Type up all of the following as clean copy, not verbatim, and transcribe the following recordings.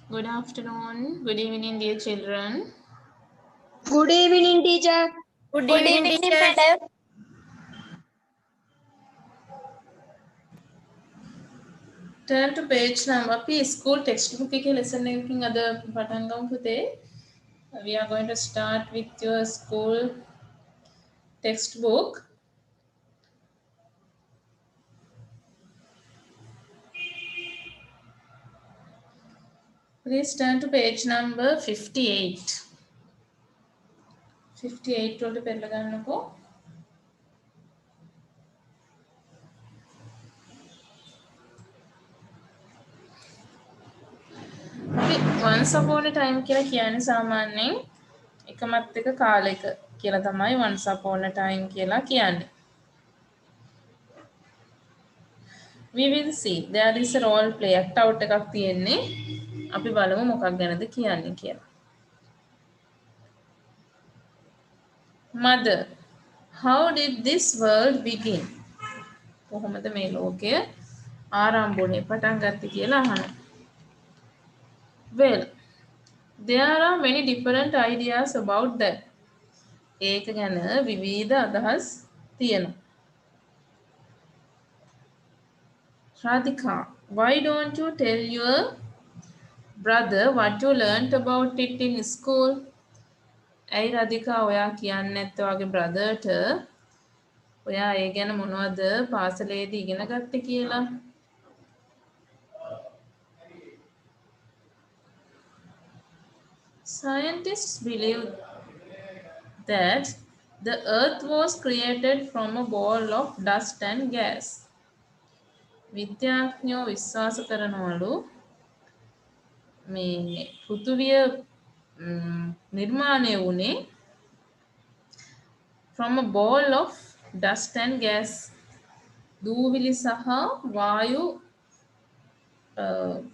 Good afternoon. Good evening, dear children. Good evening, teacher. Good Good evening, evening, teacher. madam. Turn to page number P school textbook के lesson making other patangam pute. We are going to start with your school textbook. Please turn to page number 58. 58 වලට පෙරලා ගන්නකෝ. once upon a time කියලා කියන්නේ සාමාන්‍යයෙන් එකමත් එක කාලයක කියලා තමයි once upon a time කියලා කියන්නේ. We will see. There is a role play act out එකක් තියෙන්නේ. අපි බලමු මොකක් ගැනද කියන්නේ කියලා. Mother, how did this world begin? කොහොමද මේ ලෝකය ආරම්භුනේ පටන් ගත්තේ කියලා අහනවා. Well, there are many different ideas about that. ඒක ගැන විවිධ අදහස් තියෙනවා. Radhika, why don't you tell your brother what you learnt about it in school? ඇයි රදිකා ඔයා කියන්නේ නැත්තේ ඔයාගේ බ්‍රදර්ට ඔයා ඒ ගැන මොනවද පාසලේදී ඉගෙන ගත්තේ කියලා? Scientists believe that the earth was created from a ball of dust and gas. විද්‍යාඥයෝ විශ්වාස කරනවලු මේ පෘථුවිය නිර්මාණය වුණේ from a ball of dust and gas. දූවිලි සහ වායු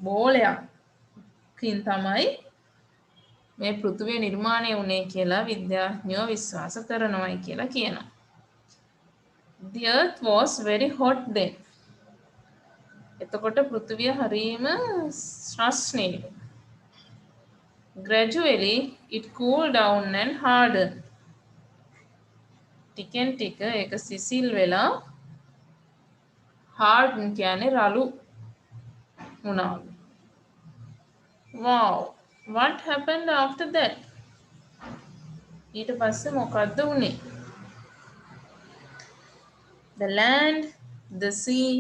බෝලයකින් තමයි මේ පෘථුවිය නිර්මාණය වුණේ කියලා විද්‍යාඥයෝ විශ්වාස කරනවායි කියලා කියනවා. The earth was very hot then. එතකොට පෘථුවිය හරීම රස්නේලු. Gradually it cooled down and hardened. ටිකෙන් ටික ඒක සිසිල් වෙලා harden කියන්නේ රළු වුණා. Wow, what happened after that? ඊට පස්සේ මොකද්ද වුනේ? The land, the sea,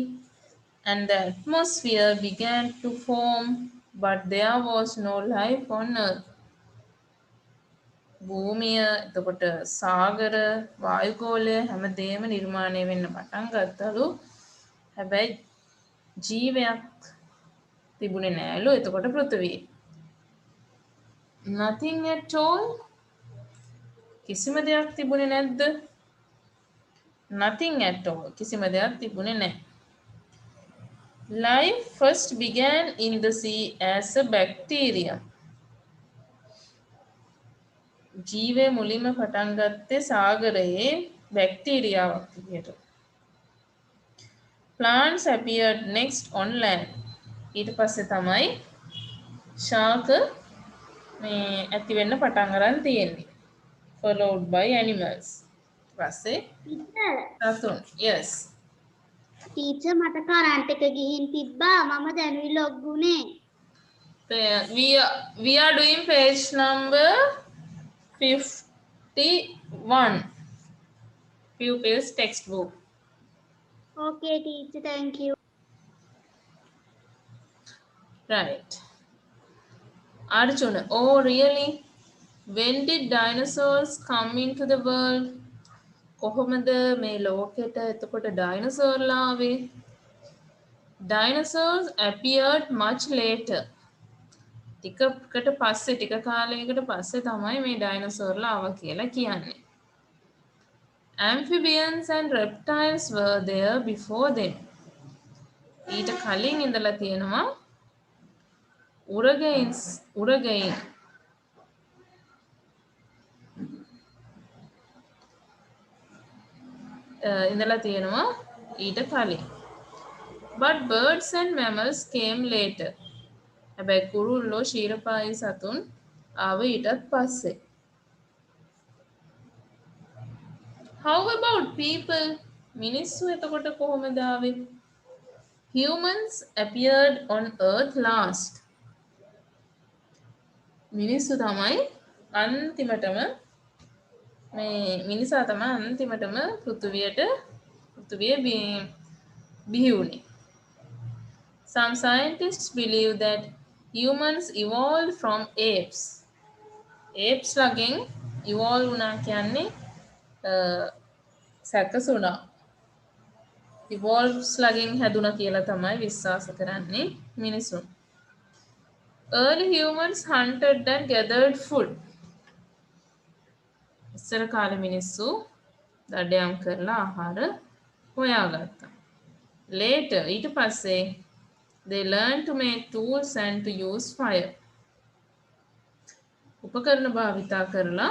and the atmosphere began to form, but there was no life on earth. භූමිය, එතකොට සාගර, වායුගෝලය හැමදේම නිර්මාණය වෙන්න පටන් ගත්තලු. හැබැයි ජීවයක් තිබුණේ නෑලු එතකොට පෘථිවියේ. Nothing at all. කිසිම දෙයක් තිබුණේ නැද්ද? Nothing at all. කිසිම දෙයක් තිබුණේ නැහැ. Life first began in the sea as a bacteria. ජීවය මුලින්ම පටන් ගත්තේ සාගරයේ බැක්ටීරියාවක් විදියට. Plants appeared next on land. ඊට පස්සේ තමයි ශාක මේ ඇති වෙන්න පටන් අරන් තියෙන්නේ. Followed by animals. පස්සේ සතුන්. Yes. ටීචර් මට කරන්ට් එක ගිහින් තිබ්බා මම දැනුයි ලොග් වුනේ. We are doing page number 51. Pupils textbook. Okay, teacher, thank you. Right. Arjuna, oh really? When did dinosaurs come into the world? කොහොමද මේ ලෝකෙට එතකොට ඩයිනසෝර්ලා ආවේ? Dinosaurs appeared much later. ටිකකට පස්සේ ටික කාලයකට පස්සේ තමයි මේ ඩයිනසෝර්ලා ආවා කියලා කියන්නේ. Amphibians and reptiles were there before them. ඊට කලින් ඉඳලා තියෙනවා උරගයින් ඉඳලා තියෙනවා ඊට කලින්. But birds and mammals came later. හැබැයි කුරුල්ලෝ ශීරපායි සතුන් ආව ඊටත් පස්සේ. How about people? මිනිස්සු එතකොට කොහොමද ආවේ? Humans appeared on earth last. මිනිස්සු තමයි අන්තිමටම මේ මිනිසා තමයි අන්තිමටම පෘථුවියේ බිහි වුණේ. Some scientists believe that humans evolved from apes. Apes ලගෙන් evolve වුණා කියන්නේ සැකසුණා. Evolves ලගෙන් හැදුණා කියලා තමයි විශ්වාස කරන්නේ මිනිසුන්. Early humans hunted and gathered food. ඉස්සර කාලේ මිනිස්සු දඩයම් කරලා ආහාර හොයාගත්තා. Later ඊට පස්සේ they learned to make tools and to use fire. උපකරණ භාවිතා කරලා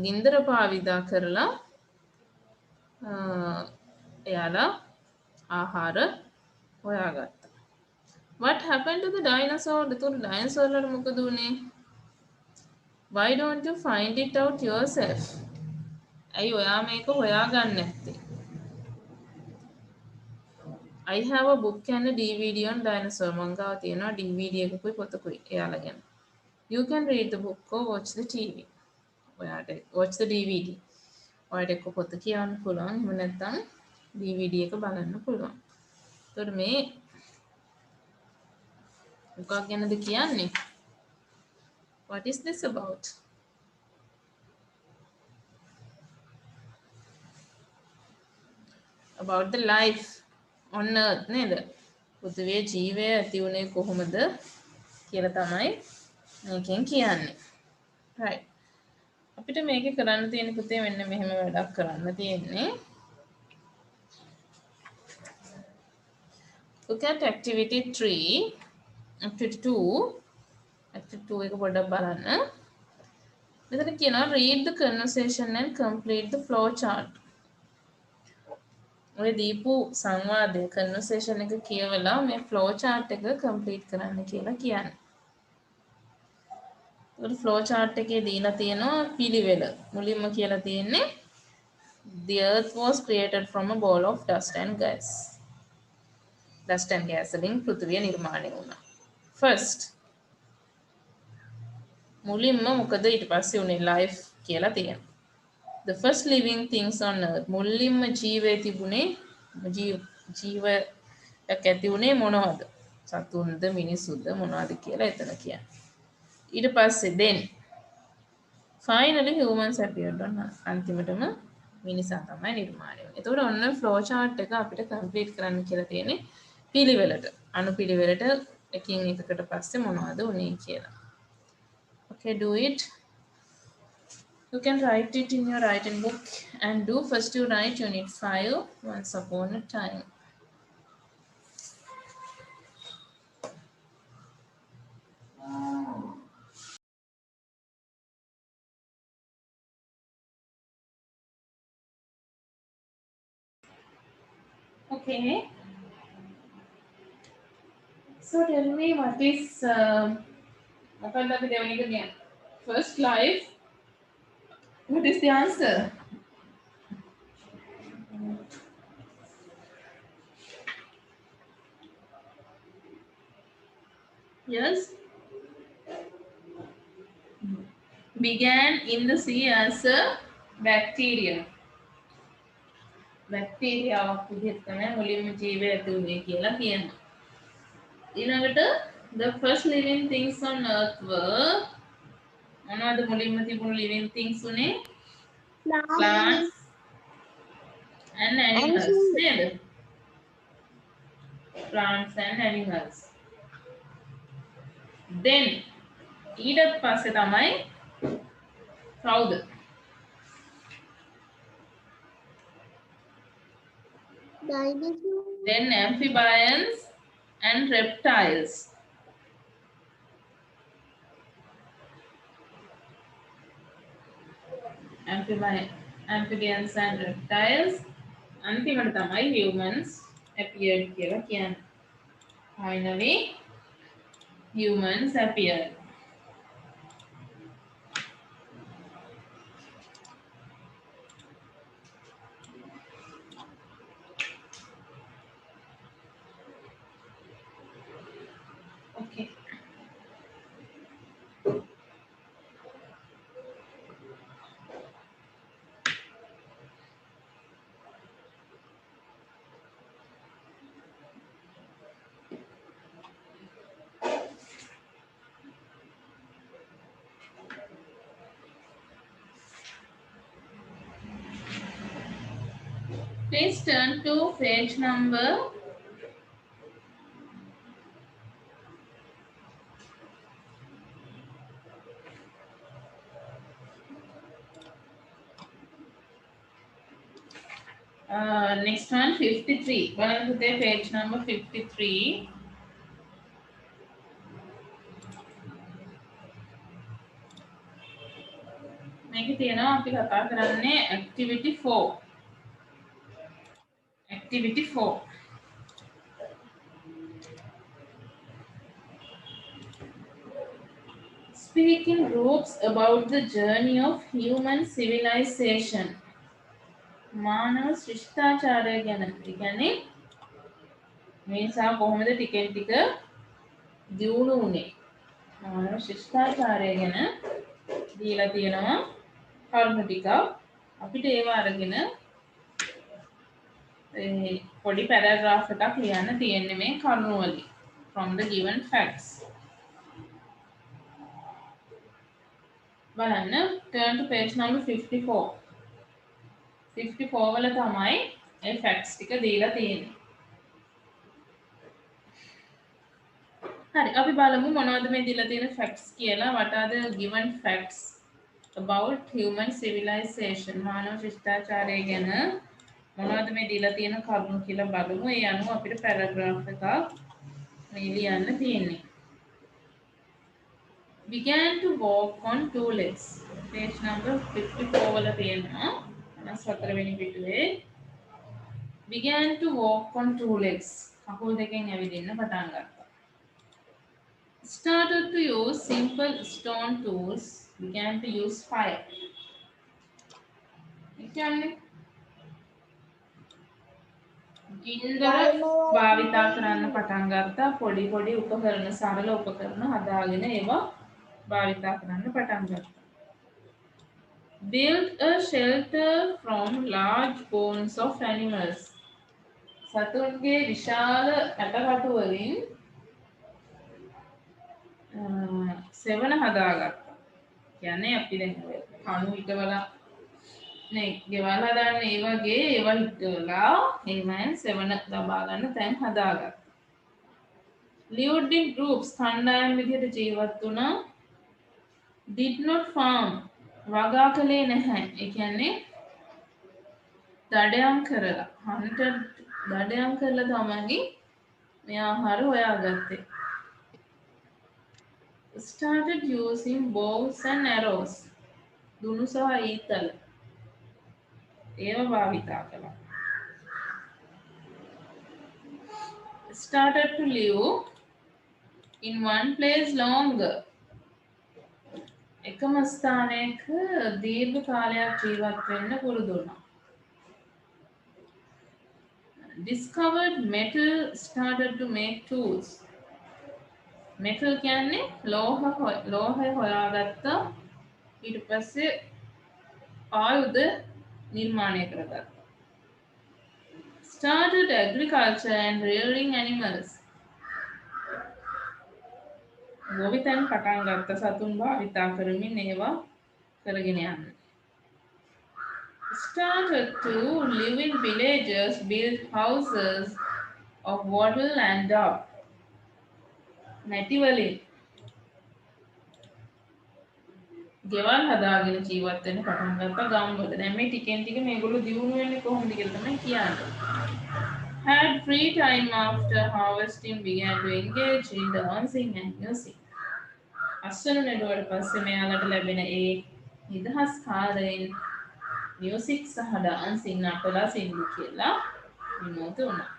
ගින්දර භාවිතා කරලා එයාලා ආහාර හොයාගත්තා. What happened to the dinosaur? එතකොට dinosaur වලට මොකද වුනේ? Why don't you find it out yourself? ඇයි ඔයා මේක හොයාගන්නේ නැත්තේ? I have a book and a DVD on dinosaur. මං ගාව තියෙනවා DVD එකකුයි පොතකුයි එයාලා ගැන. You can read the book or watch the TV. ඔයාට watch the DVD. ඔයාට එක්ක පොත කියවන්න පුළුවන්. එහෙම නැත්නම් DVD එක බලන්න පුළුවන්. ඒතකොට මේ මොකක් ගැනද කියන්නේ? What is this about? About the life on earth නේද? පෘථිවියේ ජීවය ඇති වුණේ කොහොමද කියලා තමයි මේකෙන් කියන්නේ. right. අපිට මේකේ කරන්න තියෙන පුතේ මෙන්න මෙහෙම වැඩක් කරන්න තියෙන්නේ. Look at activity 3, activity 2. activity 2 එක පොඩ්ඩක් බලන්න. මෙතන කියනවා read the conversation and complete the flow chart. ඔය දීපු සංවාදය conversation එක කියවලා මේ flow chart එක complete කරන්න කියලා කියන්නේ. ඒකට flow chart එකේ දීලා තියෙනවා පිළිවෙල. මුලින්ම කියලා තියෙන්නේ the earth was created from a ball of dust and gas. dust and gas වලින් පෘථිවිය නිර්මාණය වුණා. first මුලින්ම මොකද ඊට පස්සේ උනේ life කියලා තියෙනවා. The first living things on earth. මුලින්ම ජීවය තිබුණේ ජීවයක් ඇති වුණේ මොනවද? සතුන්ද මිනිසුද මොනවද කියලා එතන කියන්නේ. ඊට පස්සේ then finally humans appeared on earth. අන්තිමටම මිනිසා තමයි නිර්මාණය වුනේ. එතකොට ඔන්න flow chart එක අපිට complete කරන්න කියලා තියෙන්නේ පිළිවෙලට. අනුපිළිවෙලට එකින් එකකට පස්සේ මොනවද උනේ කියලා. Okay, do it. You can write it in your writing book and do first you write unit 5 once upon a time. Okay. So tell me what is again? First life. What is the answer? Yes. Began in the sea as a bacteria. Bacteria විදිහට තමයි මුලින්ම ජීවය ඇති වුනේ කියලා කියනවා. ඊළඟට the first living things on earth were මොනවද මුලින්ම තිබුණු living things උනේ? Plants and animals. නේද? Plants and animals. Then ඊට පස්සේ තමයි කවුද? Dinosaur. Then amphibians and reptiles. Amphibians and reptiles. අන්තිමට තමයි humans appeared කියලා කියන්නේ. Finally humans appeared. Okay. Please turn to page number 53. බලන්න පුතේ page number 53. මේකේ තියෙනවා අපි කතා කරන්නේ activity 4. Activity 4. Speak in groups about the journey of human civilization. මානව ශිෂ්ටාචාරය ගැන. ඒ කියන්නේ මේ සා කොහොමද ටිකෙන් ටික දියුණු වුනේ. මානව ශිෂ්ටාචාරය ගැන දීලා තියෙනවා කරුණු ටිකක්. අපිට ඒව අරගෙන පොඩි පැරාග්‍රාෆ් එකක් ලියන්න තියෙන්නේ මේ කරුණු වලින් from the given facts. බලන්න turn to page number 54. 54 වල තමයි ඒ facts ටික දීලා තියෙන්නේ. හරි අපි බලමු මොනවද මේ දීලා තියෙන facts කියලා. What are the given facts about human civilization? මානව ශිෂ්ටාචාරය ගැන මොනවද මේ දීලා තියෙන කරුණු කියලා බලමු. ඒ අනුව අපිට පැරාග්‍රාෆ් එකක් මේ ලියන්න තියෙන්නේ. Began to walk on two legs. Page number 54 වල තියෙනවා. 54 වෙනි පිටුවේ. Began to walk on two legs. කකුල් දෙකෙන් ඇවිදින්න පටන් ගත්තා. Started to use simple stone tools. Began to use fire. ඒ කියන්නේ ගින්දර භාවිතා කරන්න පටන් ගත්තා. පොඩි පොඩි උපකරණ සරල උපකරණ හදාගෙන ඒවා භාවිතා කරන්න පටන් ගත්තා. Built a shelter from large bones of animals. සතුන්ගේ විශාල ඇටකටු වලින් සෙවණ හදාගත්තා. කියන්නේ අපි දැන් කණු හිටවලා නේ ගෙවල් හදාන්න ඒ වගේ ඒවා හිටවලා එහෙමයි සෙවණ ලබා ගන්න තැන් හදාගත්තා. Lived in groups කණ්ඩායම් විදිහට ජීවත් වුණා. Did not farm වගා කළේ නැහැ. ඒ කියන්නේ දඩයම් කරලා hunted දඩයම් කරලා තමයි මේ ආහාර හොයාගත්තේ. Started using bows and arrows. දුනු සහ ඊතල ඒව භාවිතා කළා. Started to live in one place longer. එකම ස්ථානයක දීර්ඝ කාලයක් ජීවත් වෙන්න පුරුදු වුණා. Discovered metal, started to make tools. metal කියන්නේ ලෝහය හොයාගත්තා. ඊට පස්සේ ආයුධ නිර්මාණය කරගත්තා. Started agriculture and rearing animals. ගොවිතැන් පටන් ගත්ත සතුන් භාවිතා කරමින් ඒවා කරගෙන යන්න. Started to live in villages, build houses of wattle and dove. මැටි වලින් ගෙවල් හදාගෙන ජීවත් වෙන්න පටන් ගත්තා ගම්වල. දැන් මේ ටිකෙන් ටික මේගොල්ලෝ දියුණු වෙන්නේ කොහොමද කියලා තමයි කියන්නේ. Had free time after harvesting, began to engage in dancing and music. අස්වනු නෙළුවට පස්සේ මෙයාලට ලැබෙන ඒ නිදහස් කාලයෙන් මියුසික් සහ ඩාන්සින් නටලා සින්දු කියලා විනෝද වුණා.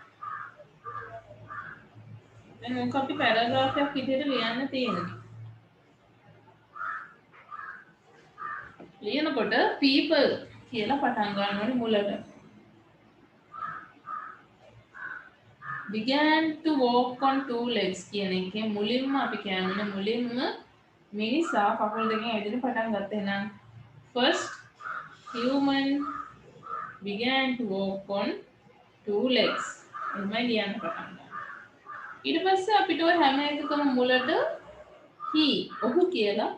දැන් මොකක් අපි පැරග්‍රාෆ් එකක් විදිහට ලියන්න තියෙන්නේ. ලියනකොට people කියලා පටන් ගන්න ඕනේ මුලට. began to walk on two legs කියන එකේ මුලින්ම අපි කියන්නේ මුලින්ම මිනිසා කකුල් දෙකෙන් ඇවිදින්න පටන් ගත්තා. එහෙනම් first human began to walk on two legs. එහෙමයි ලියන්න පටන් ගන්න. ඊට පස්සේ අපිට ඔය හැම එකකම මුලට he ඔහු කියලා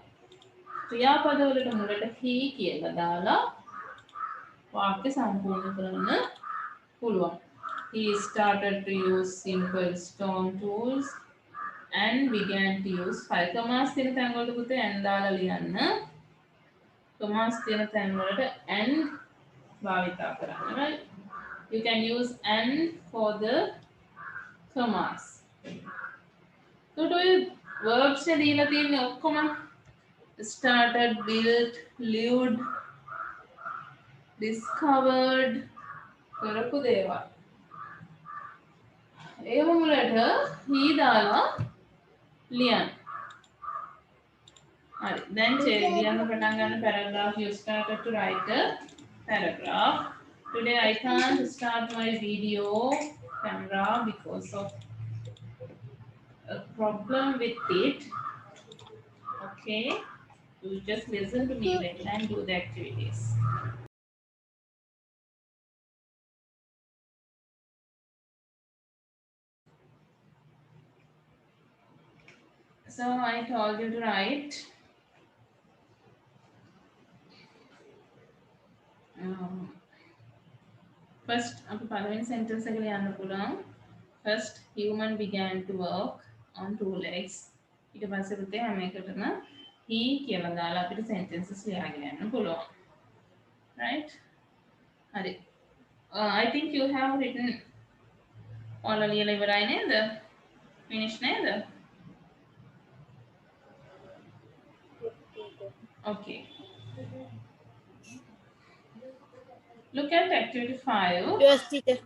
ක්‍රියාපදවලට මුලට he කියලා දාලා වාක්‍ය සම්පූර්ණ කරන්න පුළුවන්. He started to use simple stone tools and began to use five commas තියෙන තැන් වලට පුතේ and දාලා ලියන්න. commas තියෙන තැන් වලට and භාවිතා කරන්න. Right? You can use and for the commas. එතකොට ඔය verbs නේ දීලා තියෙන්නේ ඔක්කොම started, built, lived, discovered කරපු දේවල්. ඒව මුලට he දාලා ලියන්න. හරි. දැන් ලියන්න පටන් ගන්න paragraph. You started to write a paragraph. Today I can't start my video camera because of a problem with it. Okay. You just listen to me well and do the activities. So I told you to write first අපි පළවෙනි sentence එක ලියන්න පුළුවන්. First human began to walk on two legs. ඊට පස්සේ පුතේ හැම එකටම he කියලා දාලා අපිට sentences ලියාගෙන යන්න පුළුවන්. Right? හරි. I think you have written all ලියලා ඉවරයි නේද? Finish නේද? Okay. Look at activity 5. Yes, teacher.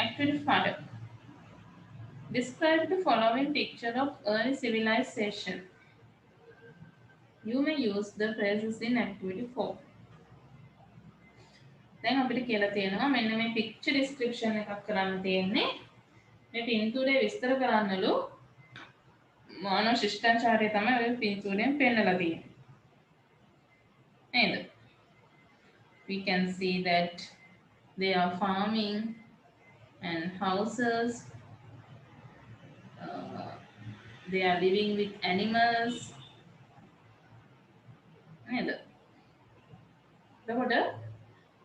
Activity 5. Describe the following picture of early civilization. You may use the phrases in activity 4. දැන් අපිට කියලා තියෙනවා මෙන්න මේ picture description එකක් කරන්න තියෙන්නේ. මේ පින්තූරේ විස්තර කරන්නලු මානව ශිෂ්ටාචාරය තමයි ඔය පින්තූරයෙන් පෙන්නලා තියෙන්නේ. නේද? We can see that they are farming and houses. They are living with animals.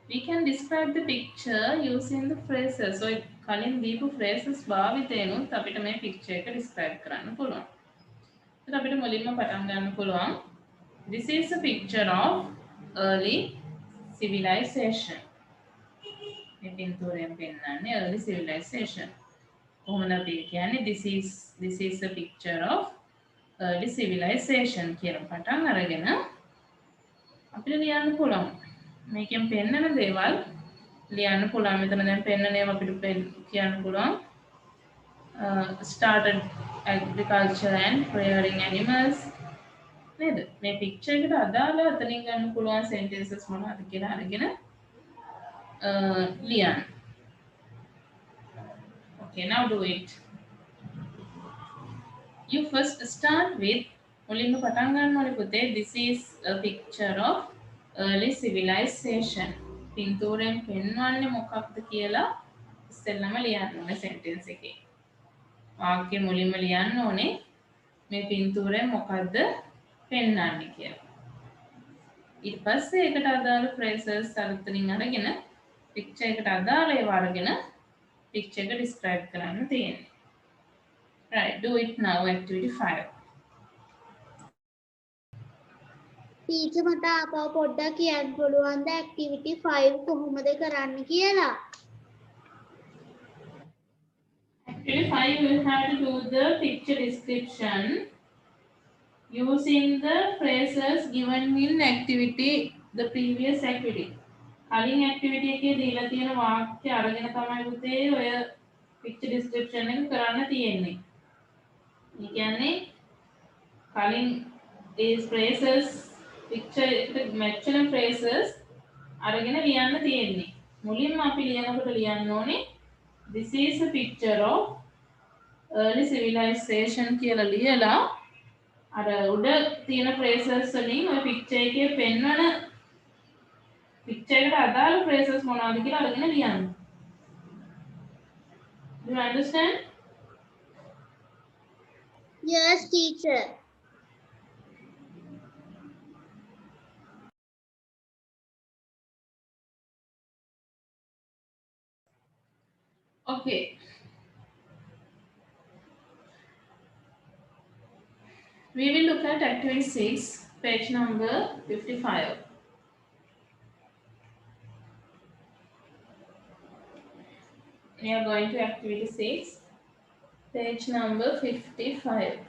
We can describe the picture using the phrases. So කලින් දීපු phrases භාවිතයෙන්ුත් අපිට මේ picture එක describe කරන්න පුළුවන්. ඒක අපිට මුලින්ම පටන් ගන්න පුළුවන්. This is a picture of early civilization. මේ පින්තූරයෙන් පෙන්නන්නේ early civilization. කොහොමද අපි කියන්නේ this is a picture of early civilization කියලා පටන් අරගෙන අපිට ලියන්න පුළුවන්. මේකෙන් පෙන්නන දේවල් ලියන්න පුළුවන්. මෙතන දැන් පෙන්නන ඒවා අපිට කියන්න පුළුවන්. Started agriculture and rearing animals. නේද? මේ picture එකට අදාළ අතනින් ගන්න පුළුවන් sentences මොනවද කියලා අරගෙන ලියන්න. Okay, now do it. You first start with මුලින්ම පටන් ගන්න ඕනේ පුතේ. This is a picture of early civilization. පින්තූරයෙන් පෙන්වන්නේ මොකක්ද කියලා ඉස්සෙල්ලම ලියන්න ඕනේ sentence එකේ. වාක්‍ය මුලින්ම ලියන්න ඕනේ මේ පින්තූරයෙන් මොකක්ද පෙන්වන්නේ කියලා. ඊට පස්සේ ඒකට අදාළ phrases අතනින් අරගෙන picture එකට අදාළ ඒවා අරගෙන picture එක describe කරන්න තියෙන්නේ. Right, do it now, activity 5. Teacher මට ආපහු පොඩ්ඩක් කියන්න පුළුවන්ද activity 5 කොහොමද කරන්න කියලා? Activity 5, you have to do the picture description using the phrases given in activity, the previous activity. කලින් activity එකේ දීලා තියෙන වාක්‍ය අරගෙන තමයි පුතේ ඔය picture description එක කරන්න තියෙන්නේ. ඒ කියන්නේ කලින් ඒ phrases picture එකට match වෙන phrases අරගෙන ලියන්න තියෙන්නේ. මුලින්ම අපි ලියනකොට ලියන්න ඕනේ this is a picture of early civilization කියලා ලියලා අර උඩ තියෙන phrases වලින් ඔය picture එකේ පෙන්වන picture එකට අදාළ phrases මොනවද කියලා අරගෙන ලියන්න. Do you understand? Yes, teacher. Okay. We will look at activity 6, page number 55. We are going to activity 6, page number 55.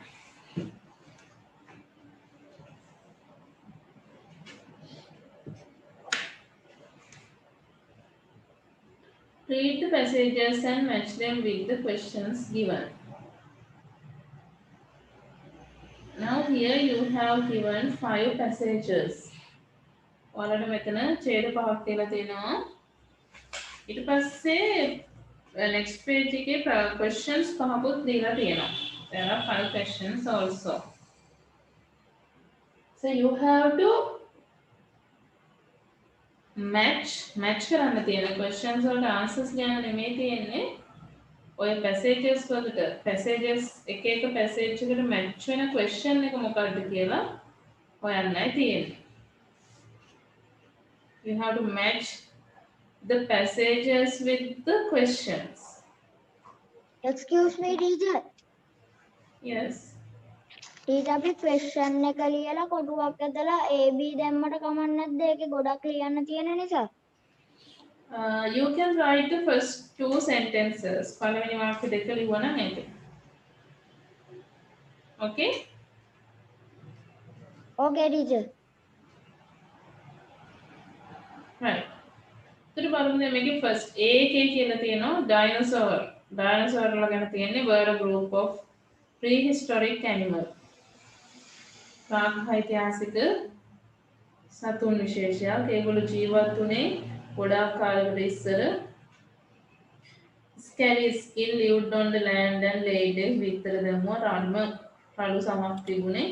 Read the passages and match them with the questions given. Now here you have given 5 passages. ඔයාලට මෙතන ඡේද පහක් තියලා තියෙනවා. ඊට පස්සේ next page එකේ questions පහකුත් දීලා තියෙනවා. There are 5 questions also. So you have to match කරන්න තියෙන questions වලට answers ලියන්න නෙමෙයි තියෙන්නේ. ඔය passages වලට passages එක එක passage එකට match වෙන question එක මොකක්ද කියලා හොයන්නයි තියෙන්නේ. You have to match the passages with the questions. Excuse me, teacher. Yes. teacher අපි question එක ලියලා කොටුවක් ඇදලා A B දැම්මට කමක් නැද්ද? ඒකේ ගොඩක් ලියන්න තියෙන නිසා. You can write the first 2 sentences. පළවෙනි වාක්‍ය දෙක ලියවන නේද? Okay? Okay, teacher. Right. ඊට බලමු දැන් මේකේ first A එකේ කියලා තියෙනවා dinosaur. Dinosaur වල ගැන තියෙන්නේ were a group of prehistoric animal. ප්‍රාග්-ඓතිහාසික සතුන් විශේෂයක්. ඒගොල්ලෝ ජීවත් වුණේ ගොඩාක් කාලයකට ඉස්සර. Scary skin lived on the land and laid eggs. විතර දැම්මා රළු සමක් තිබුණේ.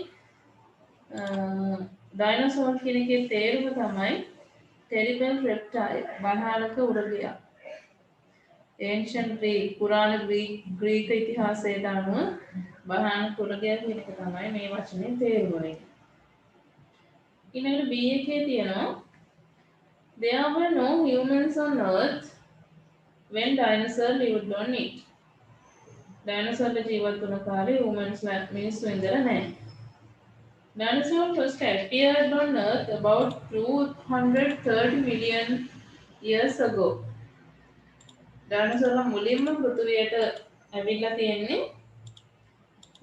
dinosaur කියන එකේ තේරුම තමයි terrible reptile බාහලක උරගයා. ancient Greek පුරාණ Greek ඉතිහාසයට අනුව බාහලක උරගයා කියන එක තමයි මේ වචනේ තේරුම වෙන්නේ. ඊළඟට B එකේ තියෙනවා there were no humans on earth when dinosaurs lived on it. dinosaurs ජීවත් වුණ කාලේ humans මිනිස්සු ඉඳලා නැහැ. Dinosaurs first appeared on Earth about 230 million years ago. Dinosaurs මුලින්ම පෘථිවියට ඇවිල්ලා තියෙන්නේ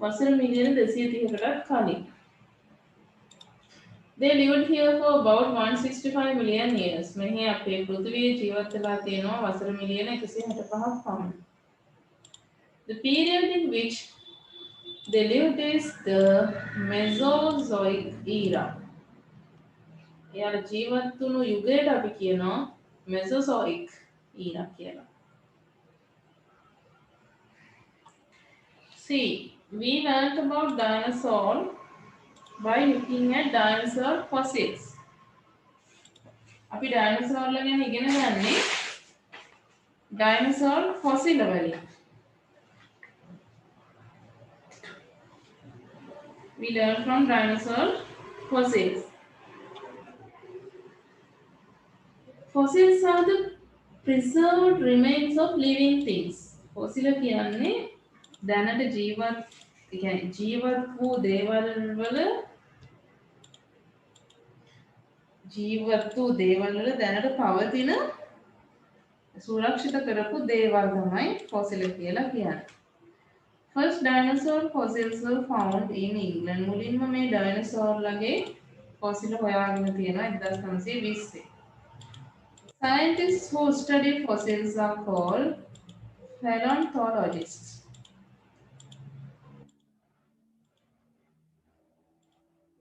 වසර මිලියන 230කටත් කලින්. They lived here for about 165 million years. මෙහි අපේ පෘථිවියේ ජීවත් වෙලා තියෙනවා වසර මිලියන 165ක් පමණ. The period in which they lived is the Mesozoic era. එයාලා ජීවත් වුණු යුගයට අපි කියනවා Mesozoic era කියලා. See, we learned about dinosaur by looking at dinosaur fossils. අපි dinosaur ල ගැන ඉගෙන ගන්නේ dinosaur fossil වලින්. We learn from dinosaur fossils. Fossils are the preserved remains of living things. Fossil කියන්නේ දැනට ජීවත් වූ දේවල් වල දැනට පවතින සුරක්ෂිත කරපු දේවල් තමයි fossil කියලා කියන්නේ. First dinosaur fossils were found in England. මුලින්ම මේ dinosaur ලගේ fossil හොයාගෙන තියෙනවා 1920. Scientists who study fossils are called paleontologists.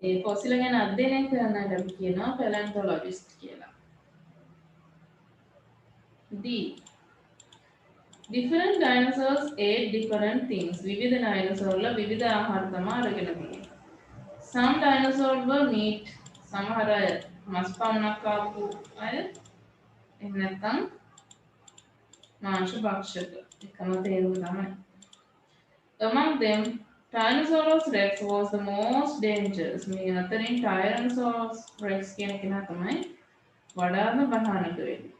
ඒ ෆොසිල ගැන අධ්‍යයනය කරන්නට අපි කියනවා පැලැන්තොලොජිස්ට් කියලා. D. Different dinosaurs ate different things. විවිධ ඩයිනසෝර්ලා විවිධ ආහාර තමයි අරගෙන තියෙන්නේ. Some dinosaurs were meat. සමහර අය මස් පමණක් කාපු අය. එහෙම නැත්නම් මාංශ භක්ෂක. එකම තේරුම තමයි. Among them, Tyrannosaurus rex was the most dangerous. මේ අතරින් Tyrannosaurus rex කියන කෙනා තමයි වඩාත්ම භයානක වෙන්නේ.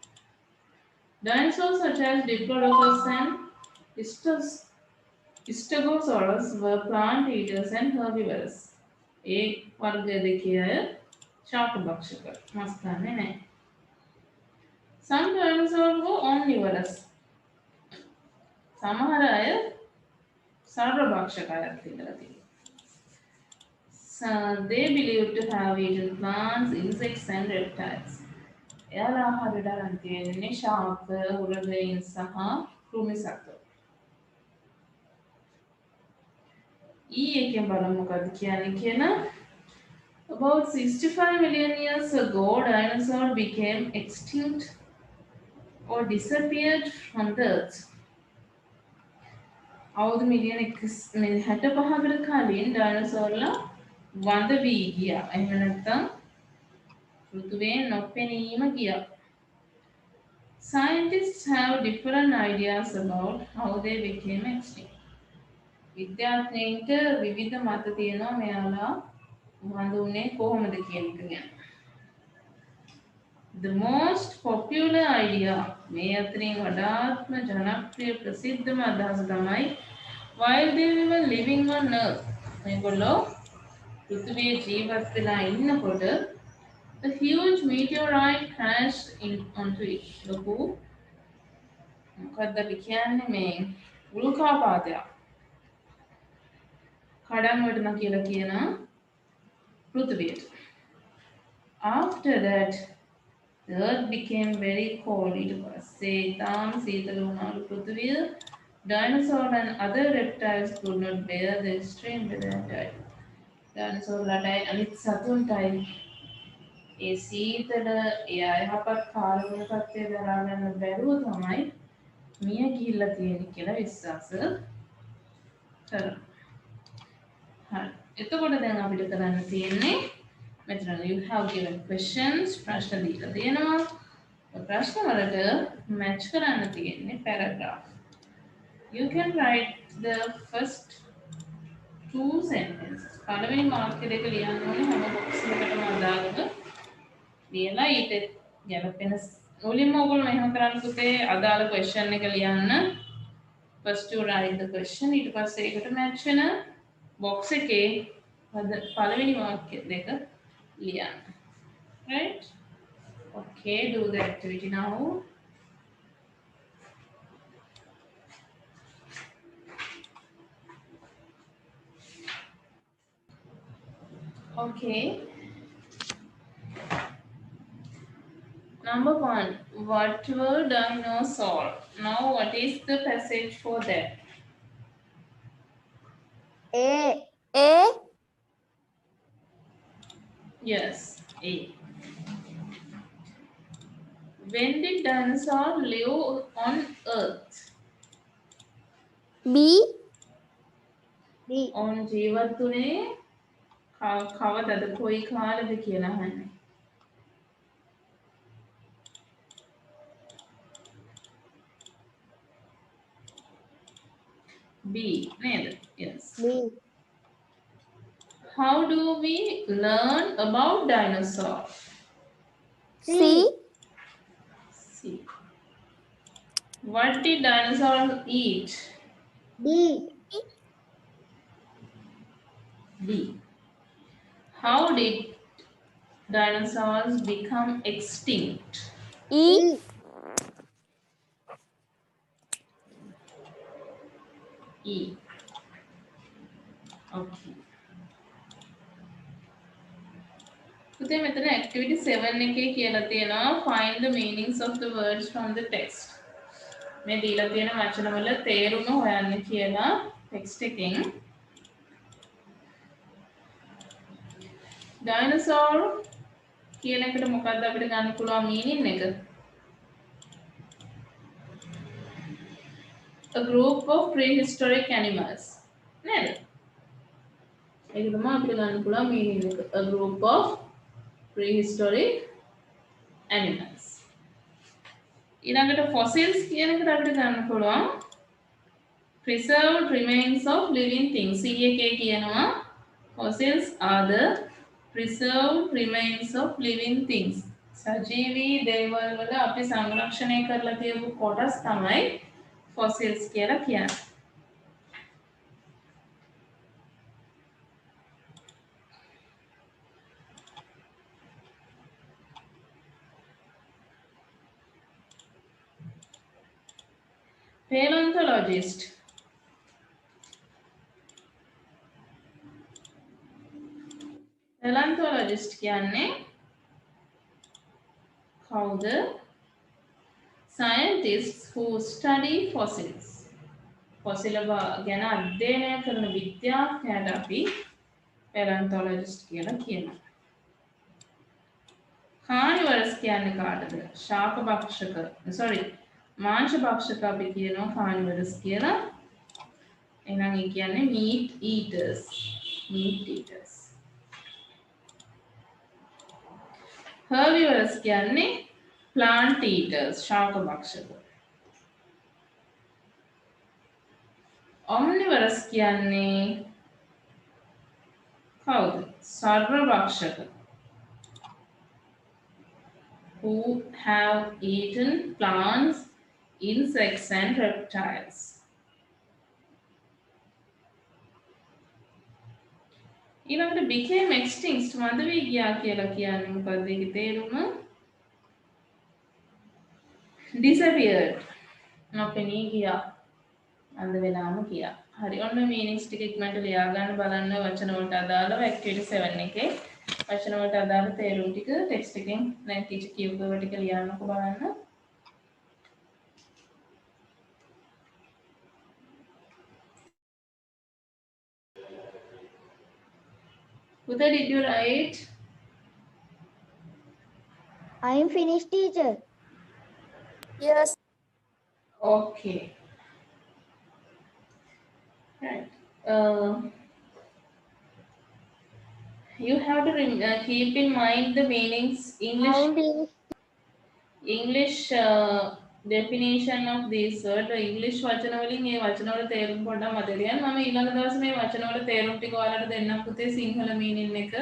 Dinosaurs such as Diplodocus and Stegosaurus were plant eaters and herbivores. ඒ වර්ග දෙකේ අය ශාක භක්ෂක. මස් කන්නේ නැහැ. Some dinosaurs were omnivorous. සමහර අය සර්ව භක්ෂක අයත් ඉඳලා තියෙනවා. So they believed to have eaten plants, insects and reptiles. එයාලා ආහාරයට අරන් තියෙන්නේ ශාක, උරගයින් සහ කෘමි සත්ව. එකෙන් බලමු මොකද කියන්නේ කියලා. About 65 million years ago, dinosaurs became extinct or disappeared from the earth. අවුරුදු මිලියන 65කට කලින් ඩයිනසෝර්ලා වඳ වී ගියා. එහෙම නැත්නම් පෘථුවියෙන් නොපෙනීම ගියා. Scientists have different ideas about how they became extinct. විද්‍යාඥයින්ට විවිධ මත තියෙනවා මෙයාලා වඳ උනේ කොහොමද කියන එක ගැන. The most popular idea මේ අතරින් වඩාත්ම ජනප්‍රිය ප්‍රසිද්ධම අදහස තමයි while they were living on earth මේගොල්ලෝ පෘථිවියේ ජීවත් වෙලා ඉන්නකොට a huge meteorite crashed onto it. ලොකු මොකක්ද අපි කියන්නේ මේ උල්කාපාතයක් කඩන් වටන කියලා කියන පෘථිවියට. After that the earth became very cold. ඊට පස්සේ තාම සීතල වුණාලු පෘථිවිය. Dinosaurs and other reptiles could not bear the extreme weather and died. Dinosaurලාටයි අනිත් සතුන්ටයි ඒ සීතල ඒ අයහපත් කාලගුණ තත්ත්වය දරා ගන්න බැරුව තමයි මිය ගිහිල්ලා තියෙන්නේ කියලා විශ්වාස කරනවා. හරි. එතකොට දැන් අපිට කරන්න තියෙන්නේ මෙතන you have given questions ප්‍රශ්න දීලා තියෙනවා. ප්‍රශ්න වලට match කරන්න තියෙන්නේ paragraph. You can write the first 2 sentences. පළවෙනි වාක්‍ය දෙක ලියන්න ඕනේ හැම box එකකටම අදාළව. ලියලා ඊට ගැලපෙන මුලින්ම ඔයගොල්ලෝ මෙහෙම කරන්න පුතේ අදාළ question එක ලියන්න. First you write the question ඊට පස්සේ ඒකට match වෙන box එකේ පළවෙනි වාක්‍ය දෙක ලියන්න. Right? Okay, do the activity now. Okay. Number 1. What were dinosaurs? Now, what is the passage for that? A. Yes, A. When did dinosaurs live on Earth? B. On ජීවත් වුණේ කවදද කොයි කාලෙද කියලා අහන්නේ. B නේද? Yes. B. How do we learn about dinosaurs? C. C. What did dinosaurs eat? D. D. How did dinosaurs become extinct? E. E. Okay. පුතේ මෙතන activity 7 එකේ කියලා තියෙනවා find the meanings of the words from the text. මේ දීලා තියෙන වචන වල තේරුම හොයන්න කියලා text එකෙන්. dinosaur කියන එකට මොකක්ද අපිට ගන්න පුළුවන් meaning එක? A group of prehistoric animals. නේද? ඒක තමයි අපිට ගන්න පුළුවන් meaning එක. A group of prehistoric animals. ඊළඟට fossils කියන එකට අපිට ගන්න පුළුවන් preserved remains of living things. CAK කියනවා fossils are the preserved remains of living things. සජීවී දේවල් වල අපි සංරක්ෂණය කරලා තියපු කොටස් තමයි fossils කියලා කියන්නේ. Paleontologist. Paleontologist කියන්නේ කවුද? Scientists who study fossils. Fossil ගැන අධ්‍යයනය කරන විද්‍යාඥයන්ට අපි paleontologist කියලා කියනවා. Carnivorous කියන්නේ කාටද? ශාකභක්ෂක. sorry. මාංශභක්ෂක අපි කියනවා carnivorous කියලා. එහෙනම් ඒ කියන්නේ meat eaters. Meat eaters. Herbivorous කියන්නේ plant eaters. ශාකභක්ෂක. Omnivorous කියන්නේ කවුද? සර්වභක්ෂක. Who have eaten plants, insects and reptiles. ඊළඟට became extinct මඳ වී ගියා කියලා කියන්නේ මොකද්ද? ඒකේ තේරුම disappeared. නොපෙනී ගියා. අන්ද වෙලාම ගියා. හරි. ඔන්න meanings ටික ඉක්මනට ලියා ගන්න බලන්න වචන වලට අදාළව activity 7 එකේ වචන වලට අදාළ තේරුම් ටික ටෙක්ස්ට් එකෙන් දැන් ටීචර් කියපු ඒවා ටික ලියන්නකො බලන්න. Uday, did you write? I am finished, teacher. Yes. Okay. Right. You have to keep in mind the meanings, English definition of this word. English වචන වලින් මේ වචන වල තේරුම් පොඩ්ඩක් මතක තියාගන්න. මම ඊළඟ දවසේ මේ වචන වල තේරුම් ටික ඔයාලට දෙන්නම් පුතේ සිංහල meaning එක.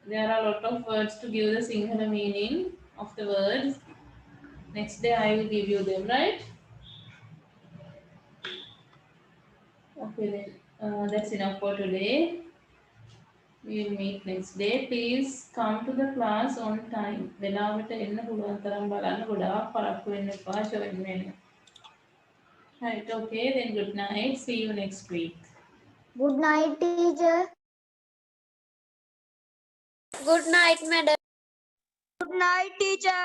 There are a lot of words to give the Sinhala meaning of the words. Next day I will give you them, right? Okay then. That's enough for today. We will meet next day. Please come to the class on time. වෙලාවට එන්න පුළුවන් තරම් බලන්න ගොඩාක් පරක්කු වෙන්න එපා join වෙන්න. Right, okay. Then good night. See you next week. Good night, teacher. Good night, madam. Good night, teacher.